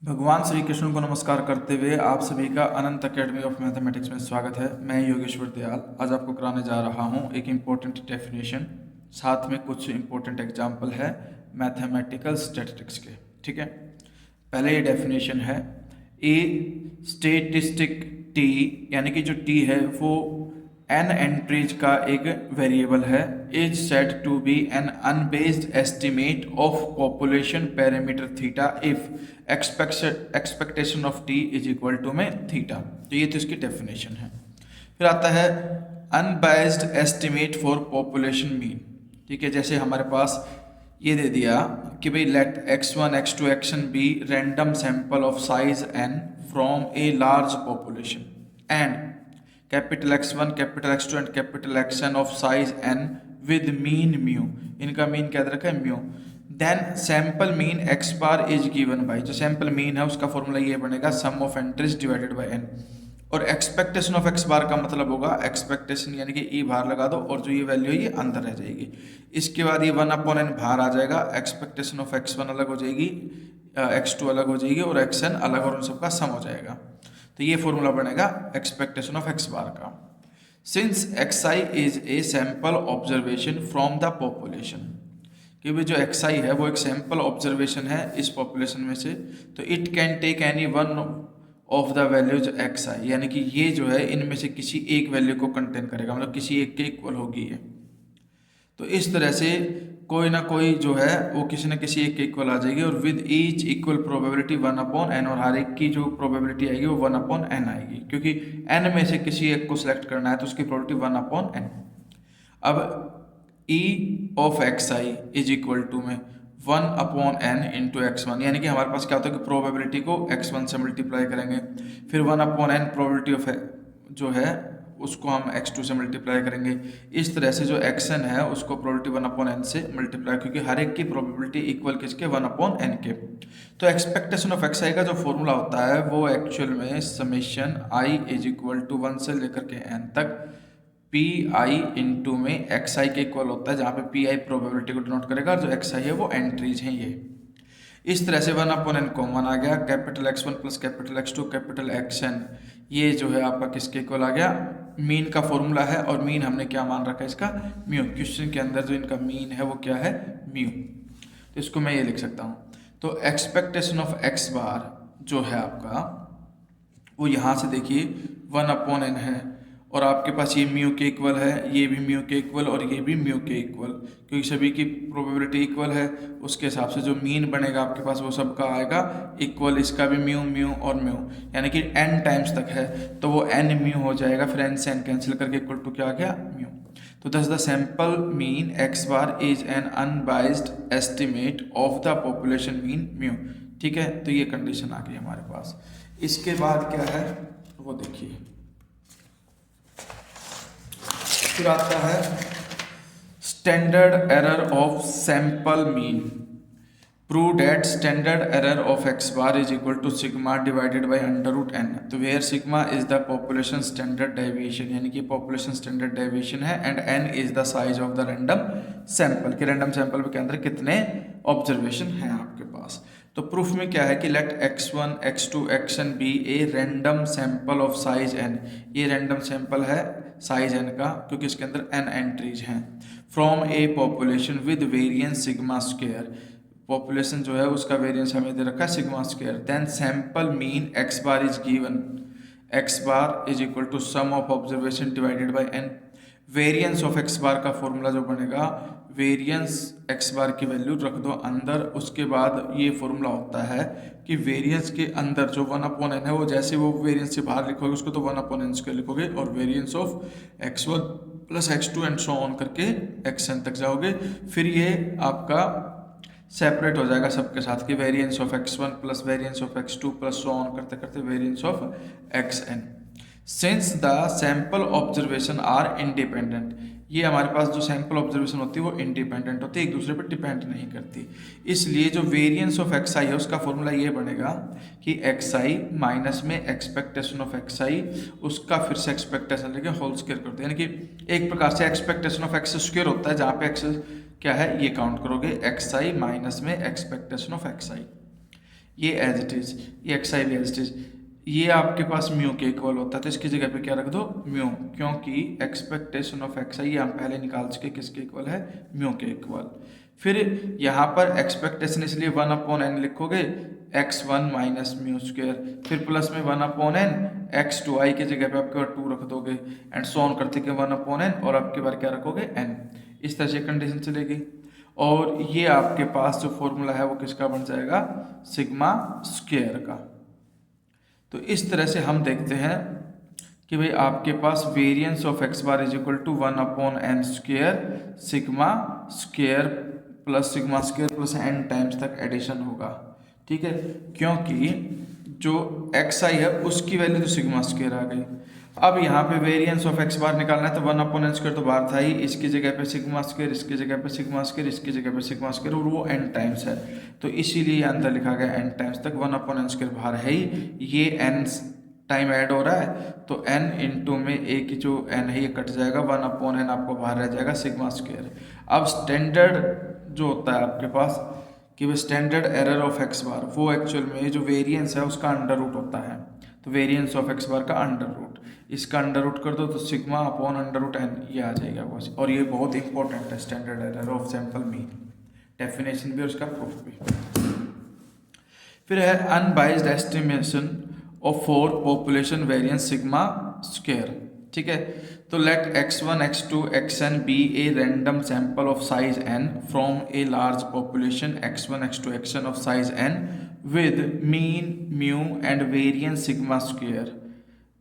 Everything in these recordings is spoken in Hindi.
भगवान श्री कृष्ण को नमस्कार करते हुए आप सभी का अनंत अकेडमी ऑफ मैथमेटिक्स में स्वागत है। मैं योगेश्वर दयाल आज आपको कराने जा रहा हूं एक इम्पोर्टेंट डेफिनेशन, साथ में कुछ इम्पोर्टेंट एग्जाम्पल है मैथमेटिकल स्टैटिस्टिक्स के। ठीक है, पहले ये डेफिनेशन है ए स्टेटिस्टिक टी, यानी कि जो टी है वो n एंट्रीज का एक वेरिएबल है, is set to be an unbiased estimate of population parameter theta if expectation of T is equal to में थीटा। तो ये तो इसकी डेफिनेशन है। फिर आता है unbiased estimate for population mean. ठीक है, जैसे हमारे पास ये दे दिया कि भाई let x1 x2 xn be random sample of size n from a large population and capital X1 capital X2 and capital Xn of size n with mean mu. इनका मीन क्या दे रखा है? Mu. Then sample mean x bar is given by, जो सैंपल मीन है उसका फॉर्मूला ये बनेगा sum of entries divided by n। और एक्सपेक्टेशन ऑफ x बार का मतलब होगा एक्सपेक्टेशन यानी कि e बाहर लगा दो और जो ये वैल्यू है ये अंदर रह जाएगी। इसके बाद ये 1/n बाहर आ जाएगा, एक्सपेक्टेशन ऑफ x1 अलग हो जाएगी, x2 अलग हो जाएगी और xn अलग, और उन सबका सम हो जाएगा। तो ये फॉर्मूला बनेगा एक्सपेक्टेशन ऑफ x बार का। Since xi is a sample observation from the population, कि भी जो xi है वो एक सैंपल ऑब्जर्वेशन है इस पॉपुलेशन में से, तो it can take any one of the values xi, यानी कि ये जो है इनमें से किसी एक वैल्यू को कंटेन करेगा, मतलब किसी एक के इक्वल होगी ये। तो इस तरह से कोई ना कोई जो है वो किसी न किसी एक के इक्वल आ जाएगी, और with each equal probability 1/n, और हर एक की जो प्रोबेबिलिटी आएगी वो 1/n आएगी, क्योंकि n में से किसी एक को सिलेक्ट करना है तो उसकी प्रोबेबिलिटी 1/n। अब e of xi is equal to में 1/n इंटू x1, यानी कि हमारे पास क्या होता है कि प्रोबेबिलिटी को x1 से मल्टीप्लाई करेंगे, फिर 1/n प्रोबेबिलिटी ऑफ जो है उसको हम x2 से मल्टीप्लाई करेंगे। इस तरह से जो xn है उसको प्रोबेबिलिटी 1/n से मल्टीप्लाई, क्योंकि हर एक की प्रोबेबिलिटी इक्वल किसके? 1/n के। तो एक्सपेक्टेशन ऑफ xi का जो फॉर्मूला होता है वो एक्चुअल में summation i is equal to 1 से लेकर के n तक pi इंटू में xi के इक्वल होता है, जहाँ पे pi प्रोबेबिलिटी को डिनोट करेगा और जो xi है वो एंट्रीज हैं ये। इस तरह से 1/n कॉमन आ गया, capital X1 plus capital X2 capital Xn, ये जो है आपका किसके इक्वल आ गया? मीन का फॉर्मूला है, और मीन हमने क्या मान रखा है इसका? म्यू। क्वेश्चन के अंदर जो इनका मीन है वो क्या है? म्यू। तो इसको मैं ये लिख सकता हूँ। तो एक्सपेक्टेशन ऑफ x बार जो है आपका वो यहाँ से देखिए 1/n है, और आपके पास ये म्यू के इक्वल है, ये भी म्यू के इक्वल और ये भी म्यू के इक्वल, क्योंकि सभी की प्रोबेबिलिटी इक्वल है। उसके हिसाब से जो मीन बनेगा आपके पास वो सबका आएगा इक्वल, इसका भी म्यू म्यू और म्यू, यानी कि n टाइम्स तक है तो वो n म्यू हो जाएगा, फिर n से n कैंसिल करके इक्वल टू क्या आ गया? म्यू। तो दस the sample mean x bar is an unbiased estimate of the population mean mu. ठीक है, तो ये कंडीशन आ गई हमारे पास। इसके बाद क्या है वो देखिए, फिर आता है standard error of sample mean. Prove that standard error of x bar is equal to sigma divided by √n। तो where sigma is the population standard deviation, यानी कि पॉपुलेशन स्टैंडर्ड डेविएशन है, and n is the size of the random sample, कि रैंडम सैंपल के अंदर कितने ऑब्जर्वेशन हैं आपके पास। तो प्रूफ में क्या है कि let x1 x2 xn be a random sample of size n, ये रैंडम सैंपल है साइज n का, क्योंकि इसके अंदर n एंट्रीज हैं, from a population with variance sigma square. Population जो है उसका वेरिएंस हमें दे रखा है sigma square. Then sample mean x bar is given, x bar is equal to sum of observation divided by n। Variance of x bar का फॉर्मूला जो बनेगा, वेरिएंस x बार की वैल्यू रख दो अंदर, उसके बाद ये फॉर्मूला होता है कि वेरिएंस के अंदर जो 1/n है वो जैसे वो वेरिएंस से बाहर लिखोगे उसको तो 1/n स्क्वायर लिखोगे, और variance of x1 plus x2 and so on करके xn तक जाओगे, फिर ये आपका सेपरेट हो जाएगा सबके साथ कि variance of x1 plus variance of x2 plus so on करते करते variance of xn। Since the sample observation are independent, ये हमारे पास जो सैंपल ऑब्जर्वेशन होती है वो इंडिपेंडेंट होती है, एक दूसरे पर डिपेंड नहीं करती, इसलिए जो वेरिएंस ऑफ xi है उसका फॉर्मूला ये बनेगा कि xi माइनस में एक्सपेक्टेशन ऑफ xi, उसका फिर से एक्सपेक्टेशन लेके होल स्क्वायर करते हैं, यानी कि एक प्रकार से एक्सपेक्टेशन ऑफ x स्क्वायर होता है, जहाँ पे x क्या है ये काउंट करोगे, xi माइनस में एक्सपेक्टेशन ऑफ xi। ये एज इट इज, ये एक्स आई भी एज इट इज, ये आपके पास म्यू के इक्वल होता है, तो इसकी जगह पे क्या रख दो म्यू, क्योंकि एक्सपेक्टेशन ऑफ एक्स आई हम पहले निकाल चुके किसके इक्वल है, म्यू के इक्वल। फिर यहाँ पर एक्सपेक्टेशन इसलिए 1/n लिखोगे x1 माइनस म्यू स्क्वायर, फिर प्लस में 1/n, x2 आई की जगह पे आपके बार 2 रख दोगे एंड सो ऑन करते कि 1/n और आपके बार क्या रखोगे n। इस तरह से कंडीशन चलेगी और ये आपके पास जो फॉर्मूला है वो किसका बन जाएगा, सिग्मा स्क्वायर का। तो इस तरह से हम देखते हैं कि भाई आपके पास variance of X bar is equal to 1/n square sigma square plus sigma square plus n times तक एडिशन होगा, ठीक है, क्योंकि जो एक्स आई है उसकी वैल्यू तो सिग्मा स्क्वायर आ गई। अब यहाँ पे वेरिएंस ऑफ एक्स बार निकालना है तो 1/n स्क्वायर तो बाहर था ही, इसकी जगह पे सिग्मा स्क्वायर, इसकी जगह पे सिग्मा स्क्वायर, इसकी जगह पे सिग्मा स्क्वायर और वो n टाइम्स है, तो इसीलिए अंदर लिखा गया n टाइम्स तक, 1/n स्क्वायर बाहर है ही, ये n टाइम ऐड हो रहा है तो n इंटू में a की जो n है ये कट जाएगा, 1/n आपको बाहर रह जाएगा सिग्मा स्क्वायर। अब स्टैंडर्ड जो होता है आपके पास कि वो स्टैंडर्ड एरर ऑफ एक्स बार, वो एक्चुअल में जो वेरिएंस है उसका अंडर रूट होता है, तो वेरिएंस ऑफ एक्स बार का अंडर रूट, इसका अंडर रूट कर दो तो sigma upon under root n ये आ जाएगा बस। और ये बहुत इंपॉर्टेंट है standard error of sample mean, definition भी और उसका प्रूफ भी। फिर है unbiased estimation of for population variance sigma square, ठीक है, तो let x1 x2 xn be a random sample of size n from a large population x1 x2 xn of size n with mean mu and variance sigma square,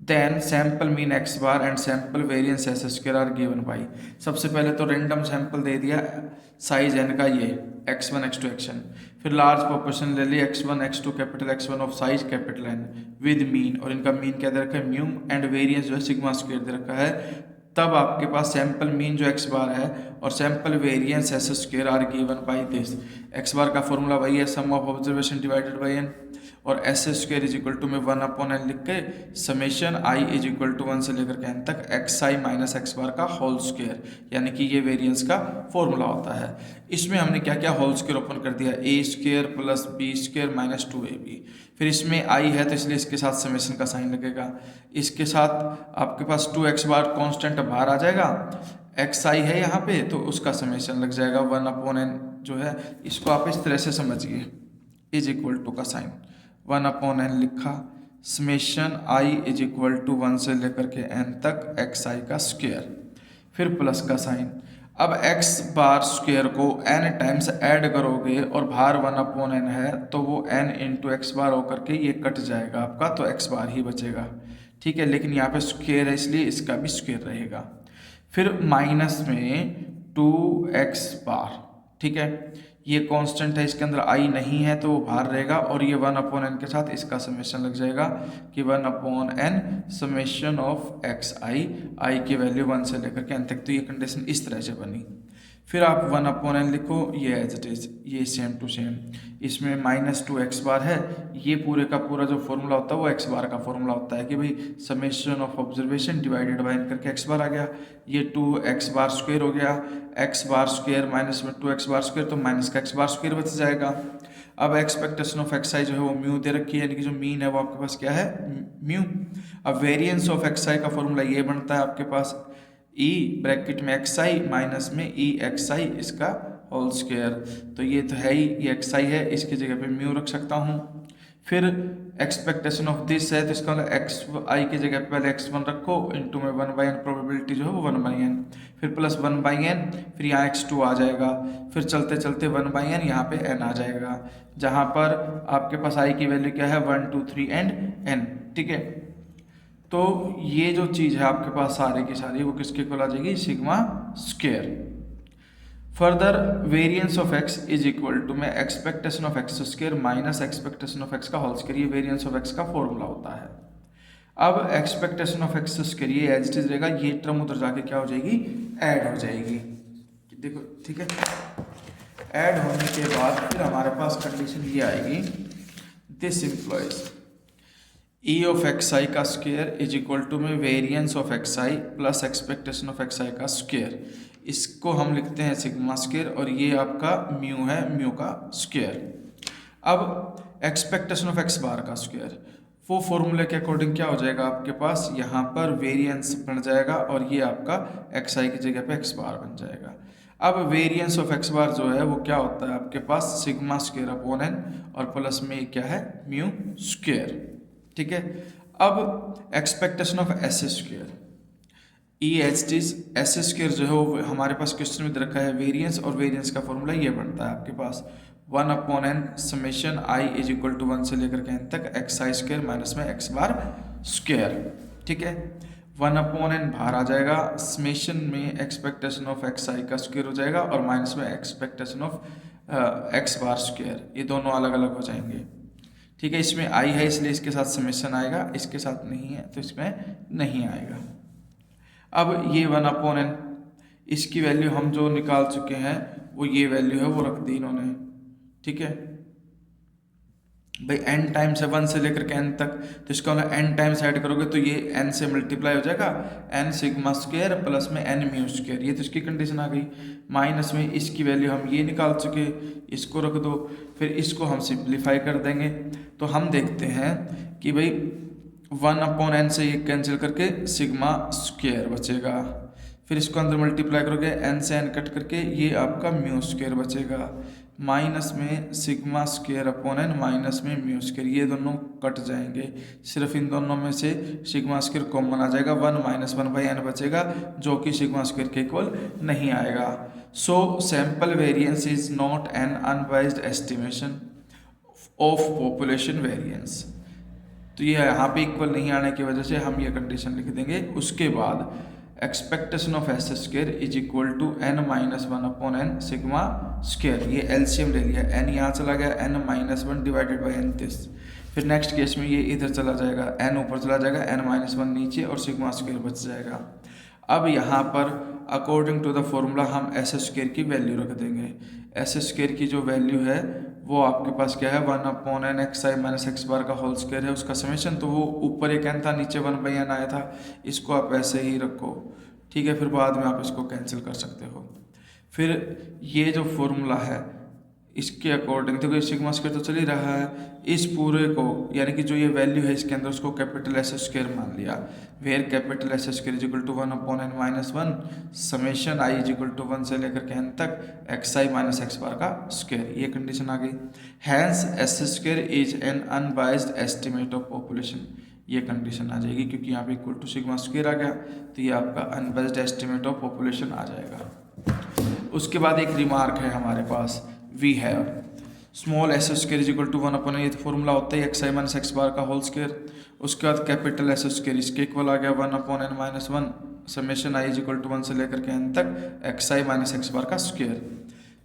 then sample mean x bar and sample variance s square are given by। सबसे पहले तो रैंडम सैंपल दे दिया साइज n का ये x1 x2 xn, फिर लार्ज पॉपुलेशन ले ली x1 x2 capital x1 of size capital n with mean, और इनका मीन क्या दे रखा है म्यू एंड वेरिएंस जो है सिग्मा स्क्वायर दे रखा है, तब आपके पास सैंपल मीन जो x बार है और sample variance s square are given by this. x bar का फॉर्मूला वही है sum of observation divided by n, और s square is equal to में 1/n लिख के summation i is equal to 1 से लेकर के n तक xi माइनस x बार का होल स्क्वायर, यानी कि ये वेरिएंस का फॉर्मूला होता है। इसमें हमने क्या क्या होल स्क्वायर ओपन कर दिया, a square plus b square minus 2ab, फिर इसमें i है तो इसलिए इसके साथ समेशन का साइन लगेगा, इसके साथ आपके पास 2x बार कॉन्स्टेंट बाहर आ जाएगा, xi है यहाँ पे तो उसका समेशन लग जाएगा 1/n जो है, इसको आप इस तरह से समझिए, इज इक्वल टू का साइन 1/n लिखा, summation i is equal to 1 से लेकर के n तक xi का स्क्वायर, फिर प्लस का साइन। अब x बार स्क्वायर को n टाइम्स ऐड करोगे और बाहर 1/n है तो वो n इंटू एक्स बार होकर के ये कट जाएगा आपका, तो x बार ही बचेगा, ठीक है, लेकिन यहाँ पे स्क्वायर है इसलिए इसका भी स्क्वायर रहेगा। फिर माइनस में 2x बार, ठीक है, ये कांस्टेंट है, इसके अंदर i नहीं है तो वो बाहर रहेगा, और ये 1/n के साथ इसका समेशन लग जाएगा कि 1/n summation of x i की वैल्यू 1 से लेकर के n तक, तो ये कंडीशन इस तरह से बनी। फिर आप 1/n लिखो, ये एज इट इज, ये सेम टू सेम, इसमें माइनस 2x बार है, ये पूरे का पूरा जो फॉर्मूला होता है वो x बार का फॉर्मूला होता है कि भाई summation of observation divided by n करके x बार आ गया, ये 2x बार स्क्वायर हो गया, x बार स्क्वायर माइनस में 2x बार स्क्वायर तो माइनस का x बार स्क्वायर बच जाएगा। अब एक्सपेक्टेशन ऑफ एक्स आई जो है वो म्यू दे रखी है, यानी कि जो मीन है वो आपके पास क्या है म्यू। अब वेरिएंस ऑफ एक्स आई का फॉर्मूला ये बनता है आपके पास ई ब्रैकेट में एक्स आई माइनस में ई एक्स आई इसका होल स्क्वायर, तो ये तो है ही, ये एक्स आई है, इसकी जगह पे म्यू रख सकता हूँ। फिर एक्सपेक्टेशन ऑफ दिस है तो इसका मतलब एक्स आई की जगह पे पहले x1 रखो इंटू में 1/n, प्रोबेबिलिटी जो है वो 1/n, फिर प्लस 1/n, फिर यहाँ x2 आ जाएगा, फिर चलते चलते 1/n यहाँ पे n आ जाएगा, जहाँ पर आपके पास i की वैल्यू क्या है 1 2 3 एंड n, ठीक है। तो ये जो चीज़ है आपके पास सारी की सारी वो किसके इक्वल आ जाएगी, sigma square. Further variance of x is equal to में expectation of X square minus expectation of x का होल स्क्वायर, ये वेरिएंस ऑफ x का फॉर्मूला होता है। अब एक्सपेक्टेशन ऑफ एक्स स्क्वायर ये एज इट इज रहेगा, ये टर्म उधर जाके क्या हो जाएगी, ऐड हो जाएगी, देखो ठीक है। ऐड होने के बाद फिर हमारे पास कंडीशन ये आएगी, this implies E of X i का स्क्वायर इज इक्वल टू में variance of X i plus expectation of X i का स्क्वायर, इसको हम लिखते हैं सिग्मा स्क्वायर, और ये आपका म्यू है, म्यू का स्क्वायर। अब एक्सपेक्टेशन ऑफ एक्स बार का स्क्वायर, वो फॉर्मूले के अकॉर्डिंग क्या हो जाएगा आपके पास, यहाँ पर वेरिएंस बन जाएगा और ये आपका एक्स आई की जगह पे एक्स बार बन जाएगा। अब वेरिएंस ऑफ एक्स बार जो है वो क्या होता है आपके पास, सिग्मा स्क्वायर अपॉन एन और प्लस में क्या है, म्यू स्क्वायर। ठीक है, अब expectation of s square, E H T S square जो है वो हमारे पास क्वेश्चन में दे रखा है वेरिएंस, और वेरिएंस का फॉर्मूला ये बनता है आपके पास 1 upon n summation i is equal to 1 से लेकर के एन तक एक्स आई स्क्वायर माइनस में एक्स बार स्क्वायर। ठीक है, 1 अपॉन एन बाहर आ जाएगा, समेशन में एक्सपेक्टेशन ऑफ एक्स आई का स्क्वायर हो जाएगा और माइनस में expectation of X bar square, ये दोनों अलग अलग हो जाएंगे। ठीक है, इसमें आई है इसलिए इसके साथ समेशन आएगा, इसके साथ नहीं है तो इसमें नहीं आएगा। अब ये 1 अपॉन एन, इसकी वैल्यू हम जो निकाल चुके हैं वो ये वैल्यू है वो रख दी इन्होंने। ठीक है भाई, n टाइम्स है 1 से लेकर के n तक, तो इसका मतलब n टाइम्स ऐड करोगे तो ये n से मल्टीप्लाई हो जाएगा, n सिग्मा स्क्वायर प्लस में n म्यू स्क्वायर, ये तो इसकी कंडीशन आ गई। माइनस में इसकी वैल्यू हम ये निकाल चुके, इसको रख दो, फिर इसको हम सिंप्लीफाई कर देंगे तो हम देखते हैं कि भाई 1 अपॉन एन से ये कैंसिल करके सिग्मा स्क्वायर बचेगा, फिर इसको अंदर मल्टीप्लाई करोगे n से n कट करके ये आपका म्यू स्क्वायर बचेगा, माइनस में sigma square upon N minus में म्यू स्क्वायर, ये दोनों कट जाएंगे, सिर्फ इन दोनों में से सिग्मा स्क्वायर कॉमन आ जाएगा, 1 माइनस 1 बाई एन बचेगा जो कि सिग्मा स्क्वायर के इक्वल नहीं आएगा। So sample variance is not an unbiased estimation of population variance, तो ये यहाँ पे इक्वल नहीं आने की वजह से हम ये कंडीशन लिख देंगे। उसके बाद expectation of s square is equal to n minus 1 upon n sigma square, ये एलसीएम ले लिया, एन यहाँ चला गया, n minus 1 divided by n this, फिर नेक्स्ट केस में ये इधर चला जाएगा, एन ऊपर चला जाएगा, एन माइनस 1 नीचे और सिग्मा स्क्वायर बच जाएगा। अब यहाँ पर अकॉर्डिंग टू द फॉर्मूला हम एस स्क्वायर की वैल्यू रख देंगे, एस स्क्वायर की जो वैल्यू है वो आपके पास क्या है, 1 upon N x i minus x bar का होल स्क्वायर है, उसका समेशन, तो वो ऊपर एक एन था नीचे 1 बाई एन आया था, इसको आप ऐसे ही रखो। ठीक है, फिर बाद में आप इसको कैंसिल कर सकते हो। फिर ये जो फॉर्मूला है इसके अकॉर्डिंग, देखो सिग्मा स्क्वायर तो चल ही रहा है, इस पूरे को यानी कि जो ये वैल्यू है इसके अंदर उसको कैपिटल एस स्क्वायर मान लिया, where capital S square is equal to 1 upon N minus 1 summation i is equal to 1 से लेकर के एन तक x i minus x bar का स्क्वायर, ये कंडीशन आ गई। Hence s square is an unbiased estimate of population, ये कंडीशन आ जाएगी क्योंकि यहाँ पे इक्वल टू सिग्मा स्क्वायर आ गया, तो ये आपका अनबाइज्ड एस्टिमेट ऑफ पॉपुलेशन आ जाएगा। उसके बाद एक रिमार्क है हमारे पास, we have small s square is equal to 1 upon, ये तो फॉर्मूला होता है X i minus x bar का होल स्क्वायर। उसके बाद कैपिटल एस स्क्वायर इसके इक्वल आ गया 1 upon N minus 1 summation i is equal to 1 से लेकर के एन तक x i minus x bar का स्क्वायर।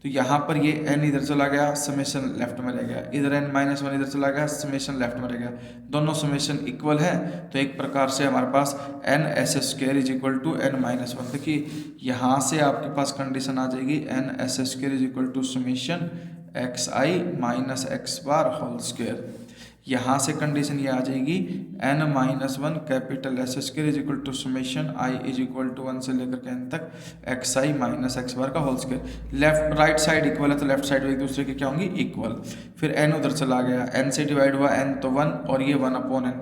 तो यहाँ पर ये n इधर चला गया, समेशन लेफ्ट में रह गया, इधर n माइनस 1 इधर चला गया, समेशन लेफ्ट में रह गया, दोनों समेशन इक्वल है, तो एक प्रकार से हमारे पास n s square is equal to n minus 1। देखिए यहाँ से आपके पास कंडीशन आ जाएगी n s square is equal to summation x i minus x bar whole square, यहाँ से कंडीशन ये आ जाएगी n minus 1 capital S square is equal to summation i is equal to 1 से लेकर के n तक x i minus x bar का whole square. Left right side equal है तो लेफ्ट साइड एक दूसरे के क्या होंगी, इक्वल। फिर n उधर चला गया, n से डिवाइड हुआ n तो 1 और ये 1 अपॉन n।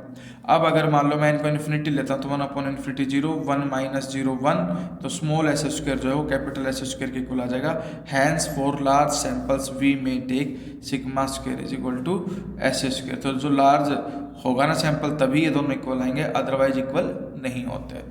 अब अगर मान लो मैं इनको इन्फिनिटी लेता हूँ तो 1 अपॉन इन्फिनिटी 0, 1 माइनस 0 1, तो स्मॉल एस स्क्वायर जो है वो कैपिटल एस स्क्वायर के इक्वल आ जाएगा। Hence for large samples we may take sigma square is equal to s square, तो जो लार्ज होगा ना सैंपल तभी ये दोनों इक्वल आएंगे, अदरवाइज इक्वल नहीं होते।